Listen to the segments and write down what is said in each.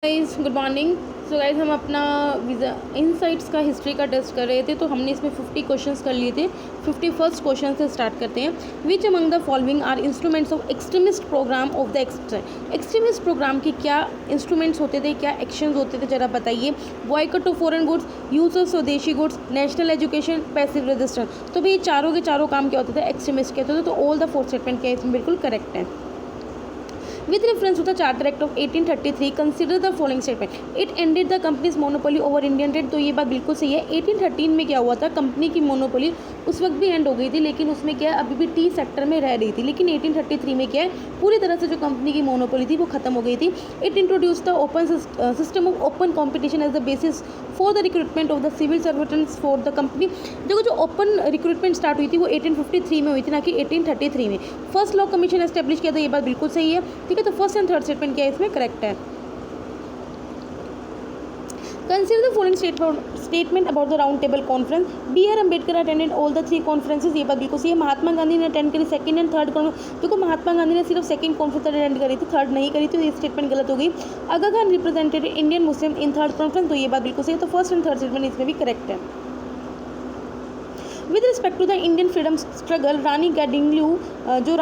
Guys good morning. So guys हम अपना visa insights का हिस्ट्री का टेस्ट कर रहे थे, तो हमने इसमें 50 क्वेश्चंस कर लिए थे। 51st क्वेश्चन से स्टार्ट करते हैं। Which among the following are instruments of extremist program of the extremist program के क्या इंस्ट्रूमेंट्स होते थे, क्या एक्शंस होते थे, जरा बताइए। Boycott of foreign goods, use of swadeshi goods, national education, passive resistance. तो भाई चारों के चारों काम क्या होते थे, एक्सट्रीमिस्ट के होते थे। तो ऑल द 4 स्टेटमेंट क्या इसमें बिल्कुल करेक्ट है। With reference to the Charter Act of 1833, consider the following statement. It ended the company's monopoly over Indian trade. तो ये बात बिल्कुल सही है। 1813 में क्या हुआ था, कंपनी की मोनोपोली उस वक्त भी एंड हो गई थी, लेकिन उसमें क्या है, अभी भी टी सेक्टर में रह रही थी। लेकिन 1833 में क्या है, पूरी तरह से जो कंपनी की मोनोपोली थी वो खत्म हो गई थी। It introduce the open system of open competition as the basis for the recruitment of the civil servants for the company. देखो जो ओपन रिक्रूटमेंट स्टार्ट हुई थी वो 1853 में हुई थी, ना कि 1833 में। फर्स्ट लॉ कमीशन एस्टेब्लिश किया था, ये बात बिल्कुल सही है। ठीक है, तो फर्स्ट एंड थर्ड स्टेटमेंट क्या है इसमें करेक्ट है। Consider the following statement about the round table conference. B.R. Ambedkar attended all the 3 conferences. ये बात बिल्कुल सही है। महात्मा गांधी ने अटेंड करी सेकंड एंड थर्ड कॉन्फ्रेंस। देखो महात्मा गांधी ने सिर्फ सेकंड कॉन्फ्रेंस अटेंड करी थी, थर्ड नहीं करी थी, तो ये स्टेटमेंट गलत हो गई। Aga Khan represented Indian Muslim in third conference, तो ये बात बिल्कुल सही है। तो फर्स्ट एंड थर्ड स्टेटमेंट इसमें भी करेक्ट है। With respect to the Indian freedom struggle, Rani Gaidinliu, जो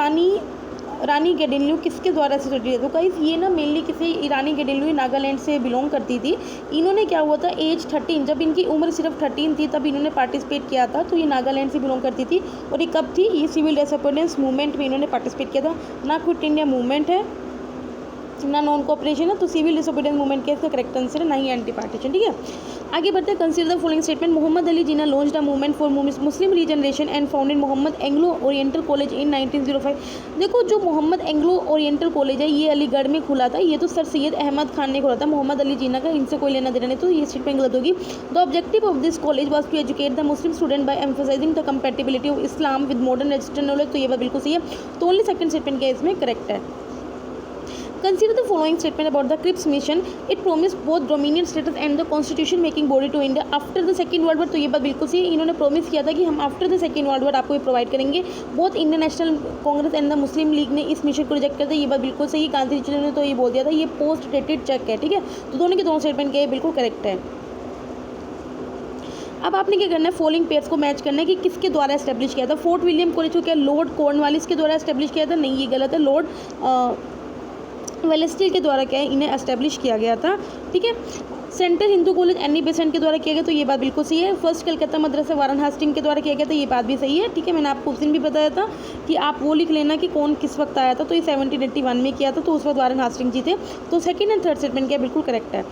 रानी गैडिनल्यू किसके द्वारा एसोसिएटेड है? तो गाइस ये ना मेनली किसी रानी गैडिनल्यू नागालैंड से बिलोंग करती थी। इन्होंने क्या हुआ था, एज 13, जब इनकी उम्र सिर्फ 13 थी तब इन्होंने पार्टिसिपेट किया था। तो ये नागालैंड से बिलोंग करती थी। और ये कब थी, ये सिविल डिसोबीडियंस मूवमेंट में इन्होंने पार्टिसिपेट किया था। ना क्विट इंडिया मूवमेंट है, ना नॉन कोऑपरेशन है, तो सिविल डिसोबीडियंस मूवमेंट के इसका करेक्ट आंसर है, ना ही एंटी पार्टीशन। ठीक है, आगे बढ़ते हैं। Consider the following statement. Mohammad Ali Jinnah launched a movement for Muslim regeneration and founded Mohammad Anglo Oriental college in 1905। देखो जो मोहम्मद एंग्लो ओरिएंटल कॉलेज है ये अलीगढ़ में खुला था। ये तो सर सैयद अहमद खान ने खोला था, मोहम्मद अली जिन्ना का इनसे कोई लेना देना नहीं, तो ये स्टेटमेंट गलत होगी। The objective of this college was to educate the Muslim student by emphasising the compatibility of Islam with modern western knowledge, तो ये बात बिल्कुल सही है। तो ओनली सेकंड स्टेटमेंट क्या इसमें करेक्ट है। Consider the following statement about the Cripps mission. It promised both dominion status and the constitution making body to India after the second world war, तो ये बात बिल्कुल सही है। इन्होंने प्रॉमिस किया था कि हम after the second world war आपको ये प्रोवाइड करेंगे। Both Indian national Congress and the Muslim league ने इस मिशन को रिजेक्ट कर दिया, ये बात बिल्कुल सही है। गांधी जी ने तो ये बोल दिया था ये पोस्ट डेटेड चेक है। ठीक है, तो दोनों के दोनों स्टेटमेंट क्या है बिल्कुल करेक्ट है। अब आपने क्या करना है, फॉलोइंग पेयर्स को मैच करना है कि किसके द्वारा एस्टेब्लिश किया था। फोर्ट विलियम कॉलेज को क्या लॉर्ड कॉर्नवालिस के द्वारा एस्टेब्लिश किया था? नहीं, ये गलत है। लॉर्ड वेलेस्ली के द्वारा क्या है इन्हें एस्टेब्लिश किया गया था। ठीक है, central Hindu college Annie Besant के द्वारा किया गया, तो ये बात बिल्कुल सही है। फर्स्ट कलकत्ता मद्रासा वारन हास्टिंग के द्वारा किया गया था, ये बात भी सही है। ठीक है, मैंने आपको उस दिन भी बताया था कि आप वो लिख लेना कि कौन किस वक्त आया था, तो ये 1781 में किया था, तो उस वक्त वारन हास्टिंग जी थे। तो सेकंड एंड थर्ड स्टेटमेंट क्या बिल्कुल करेक्ट है।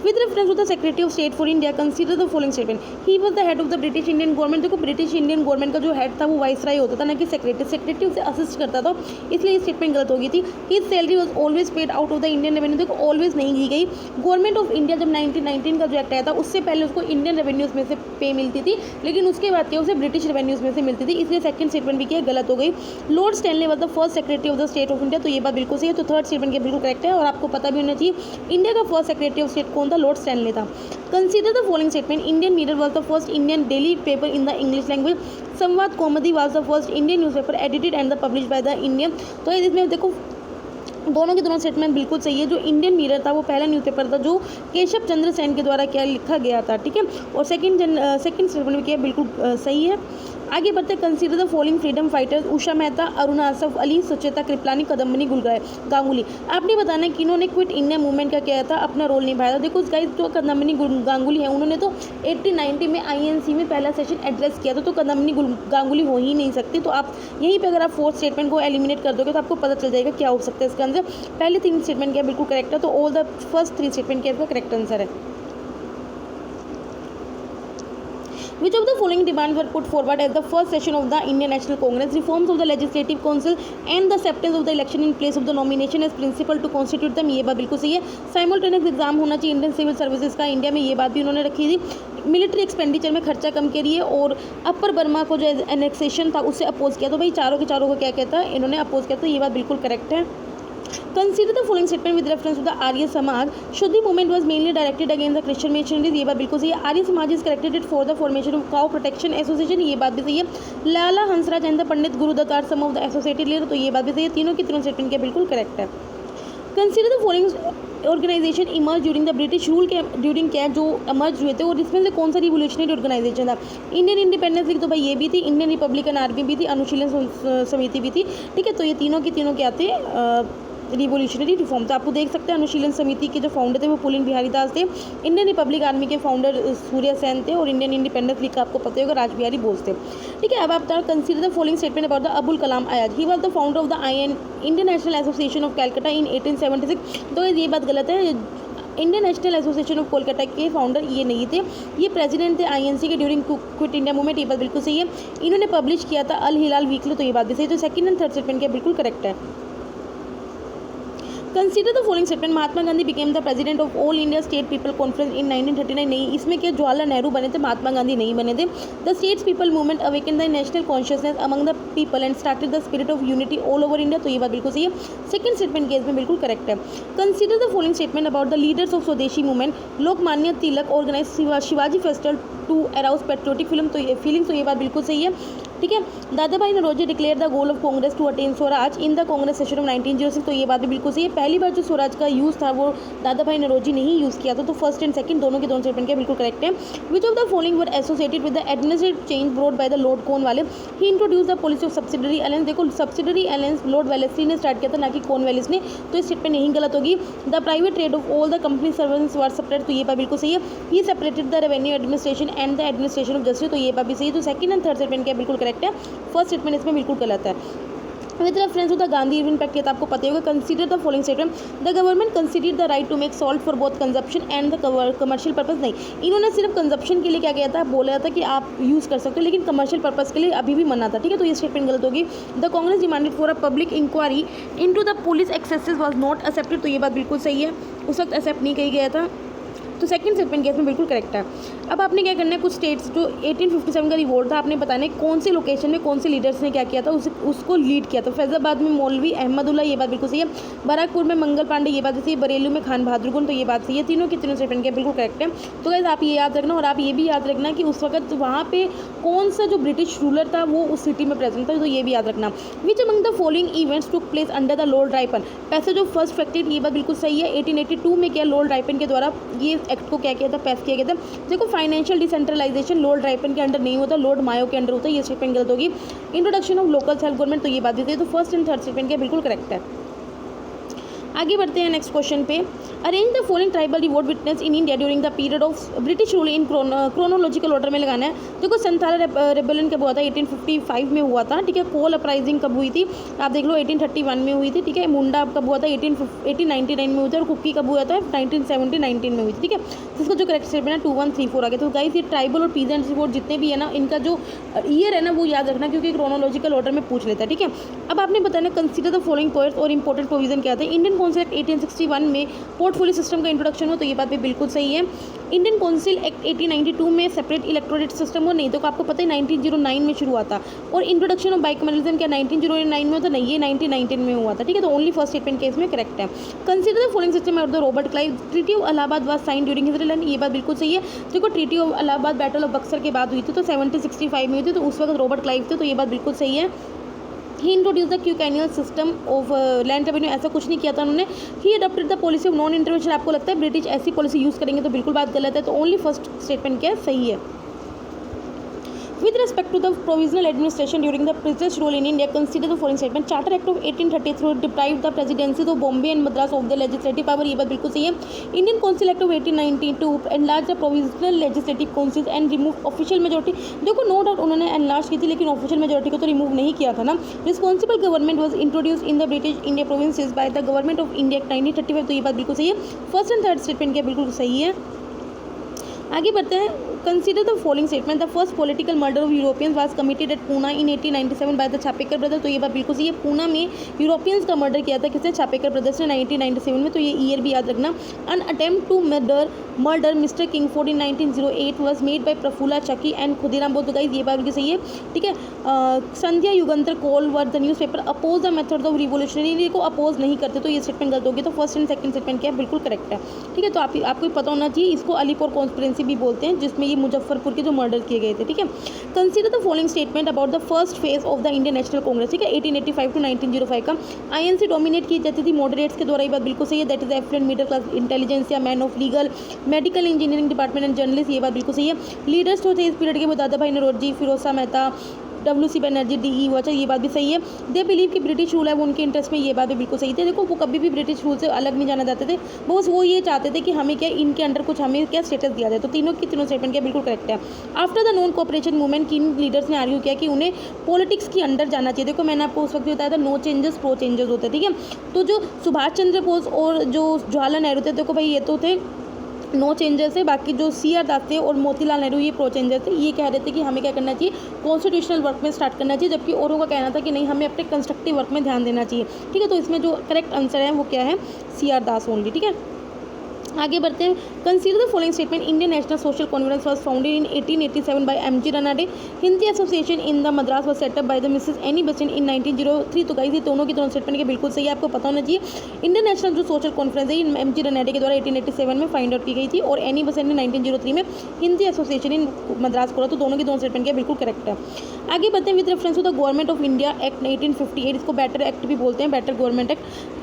With reference to the secretary of state for India, consider the following statement. He was the head of the British Indian government. देखो ब्रिटिश इंडियन गवर्नमेंट का जो head था वो viceroy होता था, ना कि सेक्रेटरी। सेक्रेटरी उसे असिस्ट करता था, इसलिए ये स्टेटमेंट गलत हो गई थी। His salary was always paid out of the Indian revenue. देखो ऑलवेज नहीं दी गई। गवर्नमेंट ऑफ इंडिया जब 1919 का जो एक्ट आया था उससे पहले उसको इंडियन रेवेन्यूज में से पे मिलती थी, लेकिन उसके बाद क्या उसे ब्रिटिश रेवेन्यूज में से मिलती थी, इसलिए सेकंड स्टेटमेंट भी क्या गलत हो गई। Lord Stanley was the first secretary of the state of India, तो ये बात बिल्कुल सही है। तो थर्ड स्टेटमेंट क्या बिल्कुल करेक्ट है। और आपको पता भी होना चाहिए इंडिया का फर्स्ट सेक्रेटरी ऑफ स्टेट कौन था, लॉर्ड स्टैनली था। Consider the following statement. Indian Mirror was the first Indian daily paper in the English language. Samvad Kaumadi was the first Indian newspaper edited and published by the Indian. तो इसमें देखो दोनों के दोनों statement बिल्कुल सही है। जो इंडियन मिरर था वो पहला न्यूज़पेपर था जो केशव चंद्र सेन के द्वारा क्या लिखा गया था। ठीक है, और सेकंड स्टेटमेंट में क्या बिल्कुल सही है। आगे बढ़ते consider the following freedom fighters. Usha Mehta, Aruna Asaf Ali, Sucheta Kripalani, Kadambini Ganguly. आपने बताना है कि इन्होंने क्विट इंडिया मूवमेंट का क्या था, अपना रोल निभाया था। देखो गाइस जो कदम्बनी गांगुली है उन्होंने तो 1890 में INC में पहला सेशन एड्रेस किया था, तो कदम्बनी गांगुली हो ही नहीं सकती। तो आप यहीं पर अगर आप फोर्थ स्टेटमेंट को एलिमिनेट कर दोगे तो आपको पता चल जाएगा क्या हो सकता है इसका आंसर। पहले 3 स्टेटमेंट क्या बिल्कुल करेक्ट है, तो ऑल द फर्स्ट 3 स्टेटमेंट क्या इसका करेक्ट आंसर है। Which of the following demands were put forward at the first session of the Indian National Congress? Reforms of the Legislative Council and the acceptance of the election in place of the nomination as principle to constitute them, ये बात बिल्कुल सही है। Simultaneous exam होना चाहिए Indian civil services का India में, ये बात भी उन्होंने रखी थी। मिलिट्री एक्सपेंडिचर में खर्चा कम के लिए, और अपर बर्मा को जो एनेक्सेशन था उससे अपोज किया। तो भाई चारों के चारों को क्या कहता है, इन्होंने अपोज किया, तो ये बात बिल्कुल करेक्ट है। Consider the following statement with reference to the Arya Samaj. Shuddhi movement was mainly directed against the Christian missionaries, ये बात बिल्कुल सही है। Arya Samaj is corrected for the formation of cow protection association, ये बात भी सही है। Lala Hansraj and the Pandit Gurudutt are some of the associated leader, तो ये बात भी सही है। तीनों की तीनों स्टेटमेंट क्या बिल्कुल करेक्ट है। Consider the following organisation emerge during the British rule के ड्यूरिंग क्या जो इमर्ज हुए थे और इसमें से कौन सा रिवोल्यूशनरी ऑर्गेनाइजेशन था? इंडियन इंडिपेंडेंस लीग तो भाई ये भी थी, इंडियन रिपब्लिकन आर्मी भी थी, अनुशीलन समिति भी थी, ठीक है। तो ये तीनों के तीनों क्या थे? Revolutionary reform. तो आपको देख सकते हैं अनुशीलन समिति के जो फाउंडर थे वो पुलिन बिहारी दास थे, इंडियन रिपब्लिक आर्मी के फाउंडर सूर्य सेन थे और इंडियन इंडिपेंडेंस लीग का आपको पता होगा राज बिहारी बोस थे, ठीक है। अब आप consider the following statement about the Abul Kalam Azad. He was the founder of the Indian National Association of Calcutta in 1876। तो ये बात गलत है, Indian National Association of Kolkata के फाउंडर ये नहीं थे, ये प्रेसिडेंट थे आईएनसी के ड्यूरिंग क्विट इंडिया मूवमेंट। ये बात बिल्कुल सही है। इन्होंने पब्लिश किया था अल हिलाल वीकली, तो ये बात भी सही है। तो सेकंड एंड थर्ड स्टेटमेंट क्या बिल्कुल करेक्ट है। Consider the following statement. Mahatma Gandhi became the president of all India state people conference in 1939। नहीं, इसमें क्या जवाहरलाल नेहरू बने थे, महात्मा गांधी नहीं बने थे। The states people movement awaken the national consciousness among the people and started the spirit of unity all over India. तो ये बात बिल्कुल सही है। सेकंड स्टेटमेंट केस में बिल्कुल करेक्ट है। Consider the following statement about the leaders of Swadeshi movement. Lokmanya Tilak organise Shivaji festival to arouse patriotic feelings. तो ये बात बिल्कुल सही है, ठीक है। Dadabhai Naoroji declare the goal of Congress to attain swaraj in the Congress session of 1906। तो ये बात भी बिल्कुल सही है। पहली बार जो स्वराज का यूज़ था वो दादा भाई नौरोजी ने ही यूज़ किया था। तो फर्स्ट एंड सेकंड दोनों के दोनों स्टेटमेंट के बिल्कुल करेक्ट है। Which of the following were associated with the administrative change brought by the Lord Cornwallis. He introduce the policy of subsidiary alliance. देखो सब्सिडरी अलायंस लॉर्ड वेलेस्ली ने start किया था, ना कि कॉर्नवालिस ने। तो इस स्टेटमेंट नहीं गलत होगी। The private trade off all the company servants were separate. तो ये बात बिल्कुल सही है। ही separated the revenue administration and the administration of justice. तो ये बात भी सही है। तो सेकंड एंड थर्ड स्टेटमेंट क्या बिल्कुल करेक्ट है। फर्स्ट स्टेटमेंट इसमें बिल्कुल गलत है। With reference to the Gandhi Irwin pact ये तो आपको पता होगा। Consider the following statement. The government consider the right to make salt for both consumption and the commercial purpose. नहीं, इन्होंने सिर्फ कंजप्शन के लिए क्या किया था, बोला था कि आप यूज़ कर सकते हो, लेकिन कमर्शियल पर्पस के लिए अभी भी मना था, ठीक है। तो ये स्टेटमेंट गलत होगी। The Congress demanded for a public inquiry into the police excesses was not accepted. तो ये बात बिल्कुल सही है, उस वक्त एक्सेप्ट नहीं किया गया था। तो सेकंड स्टेटमेंट केस में बिल्कुल करेक्ट है। अब आपने क्या करना है, कुछ स्टेट्स जो 1857 का रिवोल्ट था, आपने बताना है कौन से लोकेशन में कौन से लीडर्स ने क्या किया था, उसको लीड किया था। फैजाबाद में मौलवी अहमदुल्ला, ये बात बिल्कुल सही है। बराकपुर में मंगल पांडे, ये बात सही है। बरेलू में खान बहादुर गुन, तो ये बात सही है। तीनों के तीनों स्टेटमेंट के बिल्कुल करेक्ट है। तो गाइस आप ये याद रखना, और आप ये भी याद रखना कि उस वक्त वहाँ पे कौन सा जो ब्रिटिश रूलर था वो उस सिटी में प्रेजेंट था, तो ये भी याद रखना। Which among the following events took place under the Lord Ripon. Passage of first factored, ये बात बिल्कुल सही है। 1882 में क्या लॉर्ड राइपन के द्वारा ये एक्ट को क्या किया था, पास किया गया था। देखो फाइनेंशियल डिसेंट्रलाइजेशन लॉर्ड राइपन के अंडर नहीं होता, लॉर्ड मायो के अंडर होता है। ये स्टेटमेंट गलत होगी। Introduction of local self government, तो ये बात भी थी। तो फर्स्ट एंड थर्ड स्टेटमेंट क्या बिल्कुल करेक्ट है। आगे बढ़ते हैं नेक्स्ट क्वेश्चन पे। Arrange the following tribal revolt witness in India during the period of British rule in chronological order में लगाना है। देखो संथाला रेबेलियन कब हुआ था, 1855 में हुआ था, ठीक है। कोल अपराइजिंग कब हुई थी, आप देख लो 1831 में हुई थी, ठीक है। मुंडा कब हुआ था, 1899 में हुआ था। और कुकी कब हुआ था, 1919 में हुई थी, ठीक है। तो इसका जो करेक्ट स्टेटमेंट है 2134 आ गया। तो गाइस ये ट्राइबल और पीजेंट रिवोल्ट जितने भी है ना, इनका जो ईयर है ना वो याद रखना, क्योंकि क्रोनोलॉजिकल ऑर्डर में पूछ लेता है, ठीक है। अब आपने बताना कंसीडर द फॉलोइंग पॉइंट्स और इंपॉर्टेंट प्रोविजन क्या थे। इंडियन काउंसिल एक्ट 1861 में पोर्टफोलियो सिस्टम का इंट्रोडक्शन हुआ, तो ये बात भी बिल्कुल सही है। इंडियन काउंसिल एक्ट 1892 में सेपरेट इलेक्टोरेट सिस्टम हो, नहीं तो आपको पता है 1909 में शुरू हुआ था। और इंट्रोडक्शन ऑफ बाइकमेलिज्म क्या 1909 में होता, नहीं ये 1919 में हुआ था, ठीक है। तो ओनली फर्स्ट स्टेटमेंट केस में करेक्ट है। Consider the following system of the Robert Clive. Treaty of Allahabad was sign during his relation, ये बात बिल्कुल सही है। देखो treaty of Allahabad battle of Buxar के बाद हुई थी, तो 1765 में हुई थी, तो उस वक्त रॉबर्ट क्लाइव थे, तो ये बात बिल्कुल सही है। He introduce the quinquennial system of land revenue, ऐसा कुछ नहीं किया था उन्होंने। He adopted the policy of non intervention. आपको लगता है ब्रिटिश ऐसी पॉलिसी यूज़ करेंगे, तो बिल्कुल बात गलत है। तो ओनली फर्स्ट स्टेटमेंट क्या सही है। With respect to the provisional administration during the British rule in India, consider the following statement. Charter Act of 1833 deprived the presidencies of Bombay and Madras of the legislative power. ये बात बिल्कुल सही है। Indian Council Act of 1892 enlarged the provisional legislative councils and removed official majority. देखो no doubt उन्होंने enlarge की थी, लेकिन ऑफिशियल मेजोरिटी को तो रिमूव नहीं किया था ना। Responsible government was introduce in the British India provinces by the Government of India act 1935। तो ये बात बिल्कुल सही है। फर्स्ट एंड थर्ड स्टेटमेंट क्या बिल्कुल सही है। आगे बढ़ते हैं। Consider the following statement. The first political murder of Europeans was committed at Poona in 1897 by the Chapekar brother. तो ये बात बिल्कुल सही है। पूना में यूरोपियंस का मर्डर किया था किसने, छापेकर ब्रदर्स ने 1997 में। तो ये ईयर भी याद रखना। An attempt to murder mister Kingsford in 1908 was made by Prafulla Chaki and Khudiram Bose. तो गाइस ये बात बिल्कुल सही है, ठीक है। Sandhya Yugantar call were the newspaper oppose the method of revolutionary को अपोज नहीं करते, तो ये स्टेटमेंट गलत होगी। तो फर्स्ट एंड सेकंड स्टेटमेंट क्या बिल्कुल करेक्ट है, ठीक है। तो आपको पता होना चाहिए, इसको अलीपुर कॉन्स्पिरेंसी भी बोलते हैं, जिसमें ये मुजफ्फरपुर के जो मर्डर किए गए थे, ठीक है। Consider the following statement about the first phase of the Indian national Congress, ठीक है, 1885 टू 1905 का। आईएनसी डोमिनेट की जाती थी मॉडरेट्स के द्वारा, ये बात बिल्कुल सही है। That is affluent middle class intelligentsia, man of legal, medical, engineering department and journalist, ये बात बिल्कुल सही है। लीडर्स जो थे इस पीरियड के वो दादा भाई नौरोजी, फिरोज शाह मेहता, WC बनर्जी, DE वाचा, ये बात भी सही है। दे बिलीव कि ब्रिटिश रूल है वो उनके इंटरेस्ट में, ये बात भी बिल्कुल सही थी। देखो वो कभी भी ब्रिटिश रूल से अलग नहीं जाना चाहते थे, बस वो ये चाहते थे कि हमें क्या इनके अंडर कुछ हमें क्या स्टेटस दिया जाए। तो तीनों की तीनों स्टेटमेंट क्या बिल्कुल करेक्ट है। After the non cooperation movement किन लीडर्स ने आर्ग्यू किया कि उन्हें पॉलिटिक्स के अंडर जाना चाहिए। देखो मैंने आपको उस वक्त बताया था नो चेंजेस प्रो चेंजेस होते, ठीक है। तो जो सुभाष चंद्र बोस और जो जवाहरलाल नेहरू थे, देखो भाई ये तो थे नो चेंजेस है। बाकी जो CR दास थे और मोतीलाल नेहरू ये प्रो चेंजेस थे। ये कह रहे थे कि हमें क्या करना चाहिए, कॉन्स्टिट्यूशनल वर्क में स्टार्ट करना चाहिए, जबकि औरों का कहना था कि नहीं हमें अपने कंस्ट्रक्टिव वर्क में ध्यान देना चाहिए, ठीक है। तो इसमें जो करेक्ट आंसर है वो क्या है, CR दास ओनली, ठीक है। आगे बढ़ते हैं। Consider the following statement, Indian National Social Conference was founded in 1887 by MG Ranade, Hindi association in the Madras was set up by the Mrs Annie Besant in 1903। तो गाइस ये दोनों की दोनों स्टेटमेंट के बिल्कुल सही है, आपको पता होना चाहिए। इंडियन नेशनल जो सोशल कॉन्फ्रेंस है MG रनाडे के द्वारा 1887 में फाइंड आउट की गई थी और एनी बेसेंट ने 1903 में हिंदी एसोसिएशन इन मद्रास खोला। तो दोनों की दोनों स्टेटमेंट के बिल्कुल करेक्ट है। आगे बढ़ते हैं। With reference to the Government of India Act 1858, इसको बेटर एक्ट भी बोलते हैं, better government act.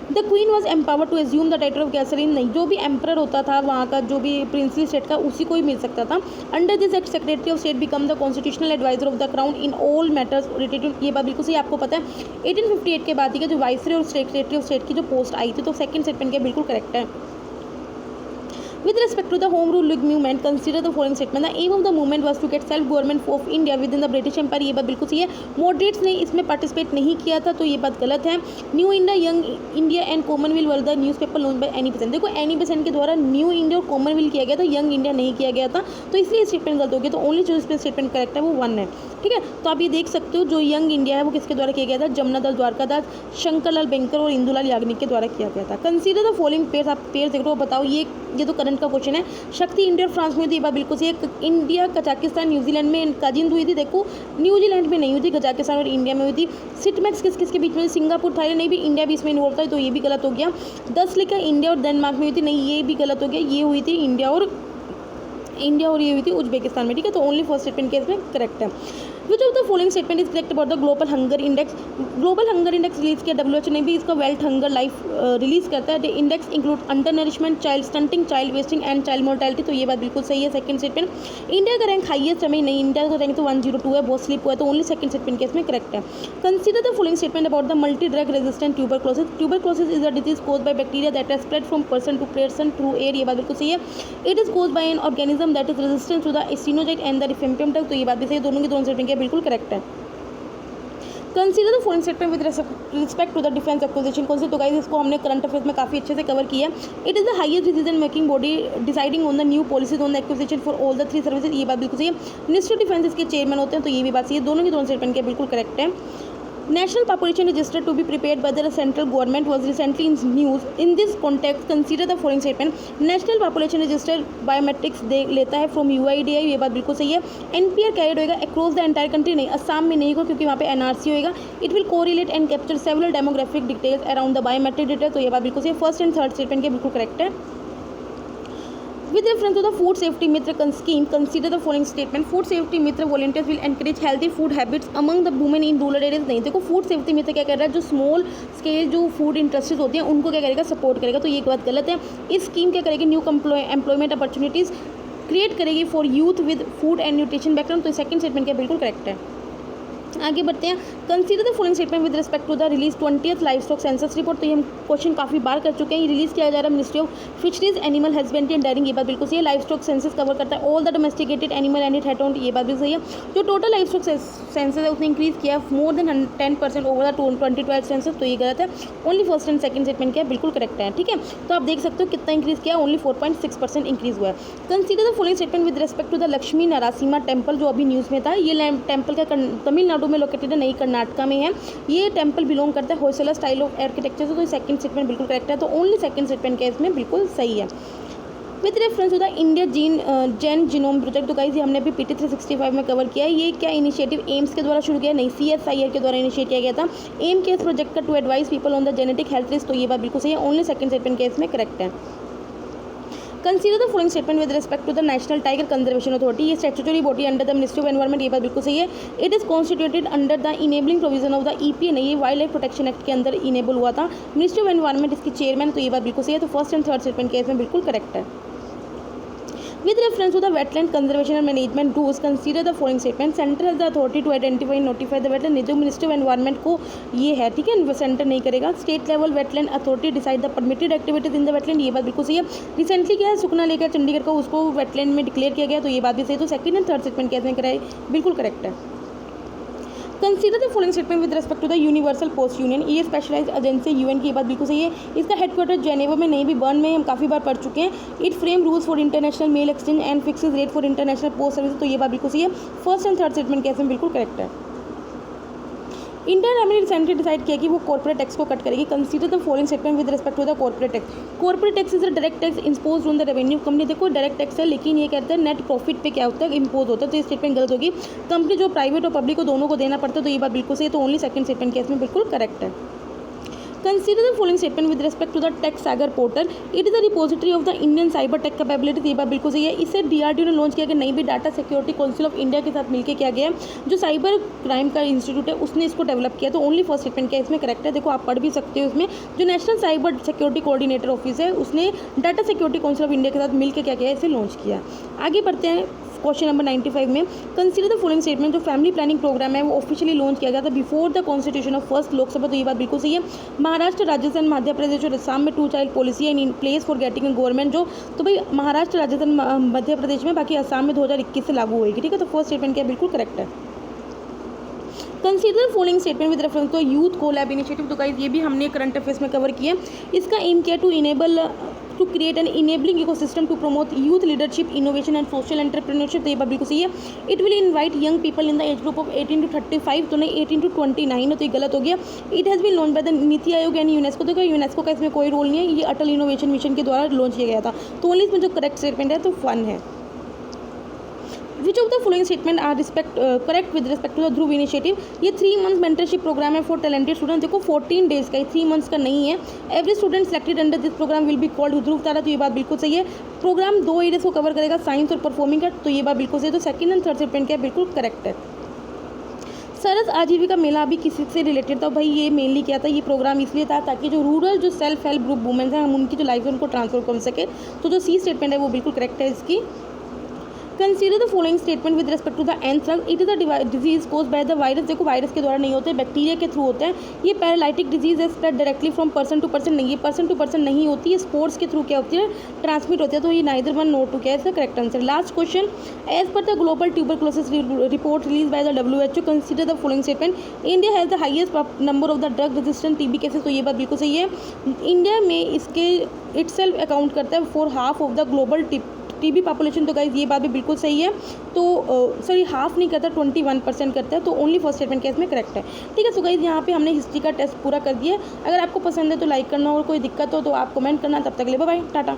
The queen was empowered to assume the title of गैसरीन, नहीं जो भी एम्पर होता था वहाँ का जो भी प्रिंसली स्टेट का उसी को ही मिल सकता था। Under this act secretary of state become the constitutional advisor of the crown in all matters related, ये बात बिल्कुल सही आपको पता है। 1858 के बाद ही का जो वाइसरॉय और सेक्रेटरी ऑफ स्टेट की जो पोस्ट आई थी, तो सेकंड स्टेटमेंट के बिल्कुल करेक्ट है। With respect to the Home Rule League movement, consider the following statement. The aim of the movement was to get self-government of India within the British Empire. ये बात बिल्कुल सही है। मॉडरेट्स ने इसमें पार्टिसिपेट नहीं किया था, तो ये बात गलत है। New India, young India and Commonwealth were the newspaper launch by Annie Besant. देखो एनी बेसेंट के द्वारा न्यू इंडिया और कॉमनवेल्थ किया गया था, यंग इंडिया नहीं किया गया था, तो इसलिए स्टेटमेंट गलत हो गया। तो ओनली जो इसमें स्टेटमेंट करेक्ट है वो 1 है, ठीक है। तो आप ये देख सकते हो जो यंग इंडिया है वो किसके द्वारा किया गया था, जमुना दास द्वारकादास, शंकरलाल बैंकर और इंदुलाल याग्निक के द्वारा किया गया था। कंसीडर द फॉलोइंग पेयर्स, आप पेयर देख रहे हो, बताओ ये तो करंट का क्वेश्चन है। शक्ति इंडिया और फ्रांस में हुई थी, ये बात बिल्कुल सही है। इंडिया कजाकिस्तान न्यूजीलैंड में कजिन हुई थी, देखो न्यूजीलैंड में नहीं हुई थी, कजाकिस्तान और इंडिया में हुई थी। सिटमैक्स किसके बीच में, सिंगापुर थाईलैंड, नहीं भी इंडिया भी इसमें इन्वॉल्व था, तो ये भी गलत हो गया। 10 लिखा इंडिया और डेनमार्क में हुई थी, नहीं ये भी गलत हो गया, ये हुई थी इंडिया और ये हुई थी उज्बेकिस्तान में, ठीक है। तो ओनली फर्स्ट स्टेटमेंट केस में करेक्ट है। Which of the following statement is correct about the global hunger index. Global hunger index release किया WHO ने भी, इसका वेल्थ हंगर लाइफ रिलीज करता है। The index include under nourishment, child stunting, child wasting and child mortality, तो ये बात बिल्कुल सही है। Second statement. इंडिया का रैंक हाईएस्ट है, नहीं इंडिया का रैंक तो 102 है, बहुत स्लिप हुआ है, तो ओनली सेकंड स्टेटमेंट केस में करेक्ट है। Consider the following statement about the multi drug resistant tuberculosis. Tuberculosis is a disease caused by bacteria that has spread from person to person through air, ये बात बिल्कुल सही है। It is caused by an organism that is resistant to the isoniazid and the rifampicin drug, तो ये बात भी सही है। दोनों की दोनों स्टेटमेंट बिल्कुल करेक्ट है। Consider the following statement with respect to the defence acquisition. कौन से, तो गाइस इसको हमने करंट अफेयर्स में काफी अच्छे से कवर किया। It is the highest decision making body deciding on the new policies on the acquisition for all the 3 services, ये बात बिल्कुल सही है। मिनिस्ट्री ऑफ डिफेंस इसके चेयरमैन होते हैं, तो ये भी बात सही है। दोनों की दोनों स्टेटमेंट के बिल्कुल करेक्ट है। National population register to be prepared by the central government was recently in news. In this context, consider the following statement. National population register biometrics दे लेता है from UIDAI, ये बात बिल्कुल सही है। NPR कैरिड होएगा across the entire country, नहीं असम में नहीं होगा क्योंकि वहाँ पे NRC होएगा। It will correlate and capture several demographic details around the biometric data, तो ये बात बिल्कुल सही है। फर्स्ट एंड थर्ड स्टेटमेंट के बिल्कुल करेक्ट है। With reference to the food safety mitra scheme, consider the following statement. Food safety mitra volunteers will encourage healthy food habits among the women in rural areas. नहीं देखो food safety मित्र क्या कर रहा है, जो स्मॉल स्केल जो food industries होती हैं उनको क्या करेगा, सपोर्ट करेगा, तो ये बात गलत है। इस स्कीम क्या करेगी, न्यू एम्प्लॉयमेंट अपॉर्चुनिटीज़ क्रिएट करेगी for youth with food and nutrition background, तो सेकंड स्टेटमेंट क्या बिल्कुल करेक्ट है। आगे बढ़ते हैं। Consider the following statement with respect to the release 20th livestock census report, तो ये हम क्वेश्चन काफ़ी बार कर चुके हैं। ये रिलीज किया जा रहा है ministry of fisheries animal husbandry and dairying, ये बात बिल्कुल सही है। लाइफ स्टॉक सेंसस कवर करता है all the domesticated animal and it head, ये बात भी सही है। जो टोटल लाइफ स्टॉक सेंसस है उसने इंक्रीज किया more than 10% over the 2012 census, तो ये गलत है। Only first and second statement क्या है बिल्कुल करेक्ट है, ठीक है। तो आप देख सकते हो कितना इंक्रीज किया, ओनली 4.6% इंक्रीज हुआ है। Consider the following statement with respect to the Lakshmi Narasimha temple, जो अभी न्यूज़ में था। ये टेम्पल का तमिलनाडु में लोकेटेड है, नहीं कर्नाटका में है। ये टेम्पल बिलोंग करता है होयसला स्टाइल ऑफ आर्किटेक्चर, तो सेकंड स्टेटमेंट बिल्कुल करेक्ट है। तो ओनली सेकंड स्टेटमेंट क्या इसमें बिल्कुल सही है। With reference to the India gen genome project, तो गाइस ये हमने अभी PT 365 में कवर किया है। ये क्या इनिशिएटिव एम्स के द्वारा शुरू किया, नहीं CSIR के द्वारा इनिशिएट किया गया था। एम के इस प्रोजेक्ट का to advise people on the genetic health risk, तो ये बात बिल्कुल सही है। ओनली सेकंड स्टेटमेंट केस में करेक्ट है। Consider the following statement with respect to the National Tiger Conservation Authority, ये statutory body under the Ministry of Environment, ये बात बिल्कुल सही है। It is constituted under the enabling provision of the EPA, नहीं ये वाइल्ड लाइफ प्रोटेक्शन एक्ट के अंदर इनेबल हुआ था। मिनिस्ट्री ऑफ एनवायरमेंट इसकी चेयरमैन, तो ये बात बिल्कुल सही है। तो first and third statement case में बिल्कुल करेक्ट है। With reference to the wetland conservation and management rules, consider the following statement. Center has the authority to identify and notify the wetland. जो मिनिस्ट्री ऑफ एनवायरमेंट को ये है, ठीक है, centre नहीं करेगा। State level wetland authority decide the permitted activities in the wetland, ये बात बिल्कुल सही है। रिसेंटली क्या है, सुखना लेकर चंडीगढ़ को उसको वेटलैंड में डिक्लेयर किया गया, तो ये बात भी सही। तो सेकंड एंड थर्ड स्टेटमेंट कैसे कराए, बिल्कुल करेक्ट है। Consider the following statement with respect to the universal post union, ये स्पेशलाइज्ड एजेंसी यूएन की, ये बात बिल्कुल सही है। इसका हेडक्वार्टर जेनेवा में नहीं भी बर्न में हम काफ़ी बार पढ़ चुके हैं। It frame rules for international mail exchange and fixes rate for international post service, तो ये बात बिल्कुल सही है। फर्स्ट एंड थर्ड स्टेटमेंट कैसे में बिल्कुल करेक्ट है। इंडिया ने रिसेंटली डिसाइड किया कि वो कॉर्पोरेट टैक्स को कट करेगी। Consider the following statement with respect to the corporate tax. Corporate tax is a direct tax impose on the revenue company, देखो डायरेक्ट टैक्स है, लेकिन ये कहते हैं नेट प्रॉफिट पे क्या होता है, इम्पोज होता है, तो ये स्टेटमेंट गलत होगी। कंपनी जो प्राइवेट और पब्लिक को दोनों को देना पड़ता है, तो ये बात बिल्कुल सही है। तो ओनली सेकंड स्टेटमेंट केस में बिल्कुल करेक्ट है। Consider the following statement with respect to the tech Sagar portal, it is the repository of the Indian cyber tech capability, ये बात बिल्कुल सही है। इसे डीआरडीओ ने लॉन्च किया गया, नहीं भी data security council of India के साथ मिलकर किया गया है। जो साइबर क्राइम का इंस्टीट्यूट है उसने इसको डेवलप किया, तो ओनली फर्स्ट स्टेटमेंट क्या इसमें करेक्ट है। देखो आप पढ़ भी सकते हो, इसमें जो national cyber security coordinator office है उसने data security council of India के साथ मिलकर क्या किया है, इसे लॉन्च किया। आगे बढ़ते हैं क्वेश्चन नंबर 95 में। कंसीडर द फॉलोइंग स्टेटमेंट, जो फैमिली प्लानिंग प्रोग्राम है वो ऑफिशियली लॉन्च किया गया था before the constitution of first Lok Sabha, तो ये बात बिल्कुल सही है। महाराष्ट्र, राजस्थान, मध्य प्रदेश और असम में 2 चाइल्ड पॉलिसी है in place for getting a government, जो तो भाई महाराष्ट्र, राजस्थान, मध्य प्रदेश में, बाकी असम में 2021 से लागू होगी, ठीक है। तो फर्स्ट स्टेटमेंट क्या बिल्कुल करेक्ट है। Consider following statement with reference to youth collab initiative, तो गाइस ये भी हमने करंट अफेयर्स में कवर किया। इसका एम किया to create an enabling ecosystem to promote youth leadership, innovation and social entrepreneurship, तो ये बात बिल्कुल सही है। It will invite young people in the age group of 18 to 35, तो नहीं 18 to 29 है, तो ये गलत हो गया। It has been launch by the NITI Aayog and UNESCO, देखो यूनेस्को का इसमें कोई रोल नहीं है, ये अटल इनोवेशन मिशन के द्वारा लॉन्च किया गया था। तो ओनली इसमें जो करेक्ट स्टेटमेंट है तो फन है। Which of the following statement are correct with respect to the Dhruv initiative, ये 3 मंथ मेंटरशिप प्रोग्राम है फॉर टैलेंटेड स्टूडेंट, देखो 14 डेज का, 3 मंथ्स का नहीं है। Every student selected under this programme will be called Dhruv Tara, तो ये बात बिल्कुल सही है। प्रोग्राम 2 एरियाज को कवर करेगा, साइंस और परफॉर्मिंग का, तो ये बात बिल्कुल सही है। तो सेकंड एंड थर्ड स्टेटमेंट क्या बिल्कुल करेक्ट है। सरस आजीविका मेला अभी किसी से रिलेटेड था, भाई ये मेनली क्या था, ये प्रोग्राम इसलिए था ताकि जो रूरल जो सेल्फ हेल्प ग्रुप वुमेन्स हैं हम उनकी जो लाइफ है उनको ट्रांसफर कर सके, तो जो सी स्टेटमेंट है वो बिल्कुल करेक्ट है इसकी। Consider the following statement with respect to the anthrax, it is a disease cause by the virus, देखो वायरस के द्वारा नहीं होते, बैक्टीरिया के थ्रू होते हैं। ये पैरालाइटिक डिजीज है, spread directly from person to person, नहीं ये पर्सन टू पर्सन नहीं होती, ये स्पोर्ट्स के थ्रू क्या होती है, ट्रांसमिट होती है, तो ये नाइदर 1 नोट 2 क्या है इसका correct answer. Last question, as per the global tuberculosis report release by the WHO, consider the following statement, India has the highest number of the drug resistant TB cases, तो ये बात बिल्कुल सही है। India में इसके इटसेल्फ अकाउंट करता है for half of the global TB population, तो गाइज ये बात भी बिल्कुल सही है। तो सॉरी हाफ नहीं करता, 21% करता है, तो ओनली फर्स्ट स्टेटमेंट केस में करेक्ट है, ठीक है। सो गाइज यहाँ पे हमने हिस्ट्री का टेस्ट पूरा कर दिया। अगर आपको पसंद है तो लाइक करना, और कोई दिक्कत हो तो आप कमेंट करना। तब तक ले बाय बाय, टाटा।